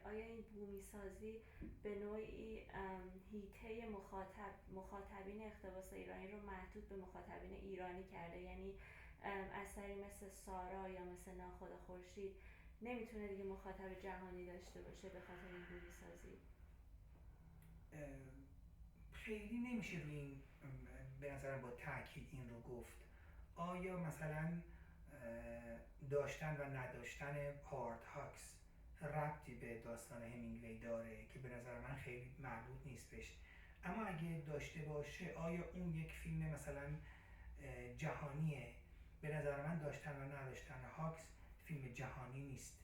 آیا این بومی سازی به نوعی هیته مخاطبین اقتباس ایرانی رو محدود به مخاطبین ایرانی کرده؟ یعنی اثری مثل سارا یا مثل ناخدا خورشید نمیتونه دیگه مخاطب جهانی داشته باشه به خاطر این بومی سازی؟ خیلی نمیشه روی این به نظرم با تاکید این رو گفت. آیا مثلا داشتن و نداشتن هاوارد هاکس ربطی به داستان همینگوی داره که به نظر من خیلی مربوط نیست بهش. اما اگه داشته باشه آیا اون یک فیلم مثلا جهانیه؟ به نظر من داشتن و نداشتن هاکس فیلم جهانی نیست.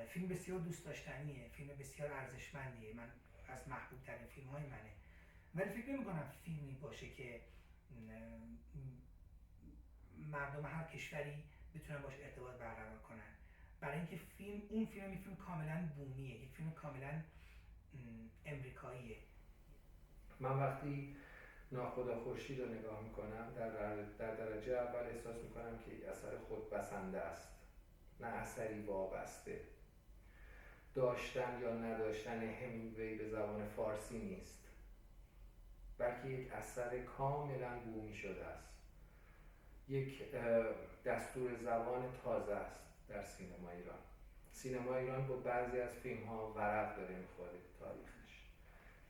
فیلم بسیار دوست داشتنیه، فیلم بسیار ارزشمندیه، من از محبوب ترین فیلم های منه، ولی فکر نمی کنم فیلمی باشه که مردم هر کشوری بتونن باش ارتباط برقرار کنن. برای اینکه اون فیلم یک فیلم کاملا بومیه، یک فیلم کاملا امریکاییه. من وقتی ناخدا خورشید رو نگاه میکنم در درجه اول احساس میکنم که یک اثر خودبسنده است، نه اثری وابسته. داشتن یا نداشتن همینگوی به زبان فارسی نیست، بلکه یک اثر کاملا بومی شده است. یک دستور زبان تازه است در سینما ایران. سینما ایران با بعضی از فیلم ها ورق داره میخوره تاریخش،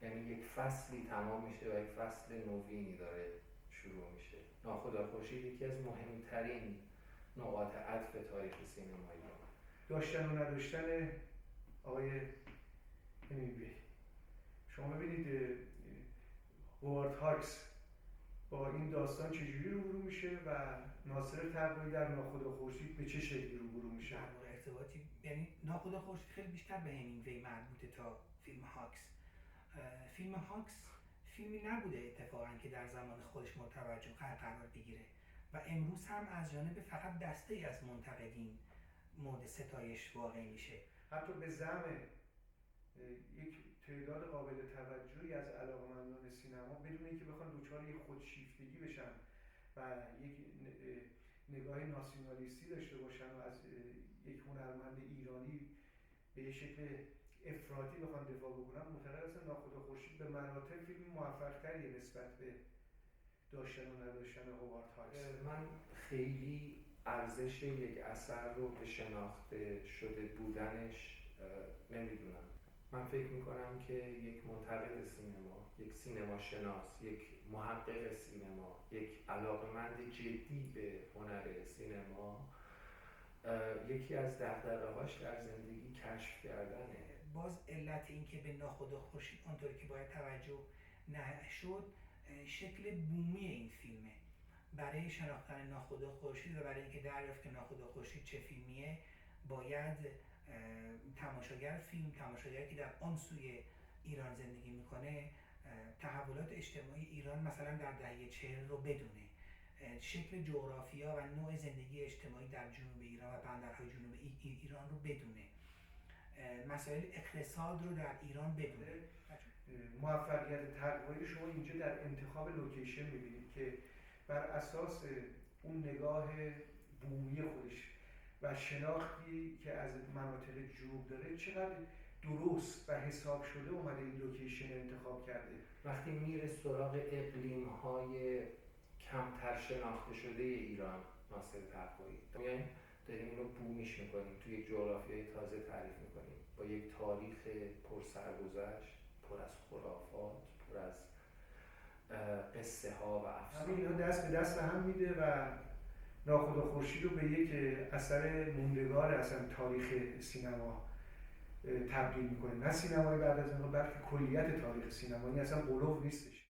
یعنی یک فصلی تمام میشه و یک فصل نوینی داره شروع میشه. ناخدا خورشید یکی از مهمترین نقاط عطف تاریخ سینما ایران. داشتن و نداشتن آقای همینگوی، شما ببینید هاوارد هاکس با این داستان چجوری روبرو میشه و ناصر تقوایی در ناخدا خورشید به چه شکلی روبرو میشه؟ در واقع ارتباطی، یعنی ناخدا خورشید خیلی بیشتر به همینگوی مربوطه تا فیلم هاکس. فیلم هاکس فیلمی نبوده اتفاقا که در زمان خودش مورد توجه قرار بگیره و امروز هم از جانب فقط دسته‌ای از منتقدین مورد ستایش واقع میشه. حتی به زعم یک تعداد قابل توجهی از علاقه‌مندان سینما بدون اینکه بخوان دچار یک خودشیفتگی بشن و یک نگاه ناسیونالیستی داشته باشن و از یک هنرمند ایرانی به یک شکل افراطی بخوان دفاع بکنن، معتقد هستن ناخدا خورشید به مراتب فیلم موفق‌تریه نسبت به داشتن و نداشتن هاوارد هاکس. من خیلی ارزش یک اثر رو به شناخته شده بودنش نمیدونم. من فکر میکنم که یک منتقد سینما، یک سینما شناس، یک محقق سینما، یک علاقمند جدی به هنر سینما، یکی از دغدغه‌هاش در زندگی کشف کردنه. باز علت این که به ناخدا خورشید اونطوری که باید توجه نشد شکل بومی این فیلمه. برای شناختن ناخدا خورشید و برای اینکه دریافت که ناخدا خورشید چه فیلمیه باید تماشاگری که در آن سوی ایران زندگی میکنه تحولات اجتماعی ایران مثلا در دهه 40 رو بدونه، شکل جغرافیا و نوع زندگی اجتماعی در جنوب ایران و بندرهای جنوب ایران رو بدونه، مسائل اقتصاد رو در ایران بدونه. موفقیت تقوایی شما اینجا در انتخاب لوکیشن میبینید که بر اساس اون نگاه بومی خودش و شناختی که از مناطق جنوب داره چقدر درست و حساب شده اومده این لوکیشن انتخاب کرده. وقتی میره سراغ اقلیم‌های کمتر شناخته شده ایران ناصر تقوایی، یعنی داریم اینو بومیش میکنیم، توی یک جغرافیای تازه تعریف میکنیم با یک تاریخ پر سرگذشت، پر از خرافات، پر از قصه ها و افسانه. همین دست به دست هم میده و ناخدا خورشید رو به یک اثر موندگار اصلا تاریخ سینما تبدیل میکنه، نه سینمای بعد از انقلاب بلکه کلیت تاریخ سینما. این اصلا غلو نیستش.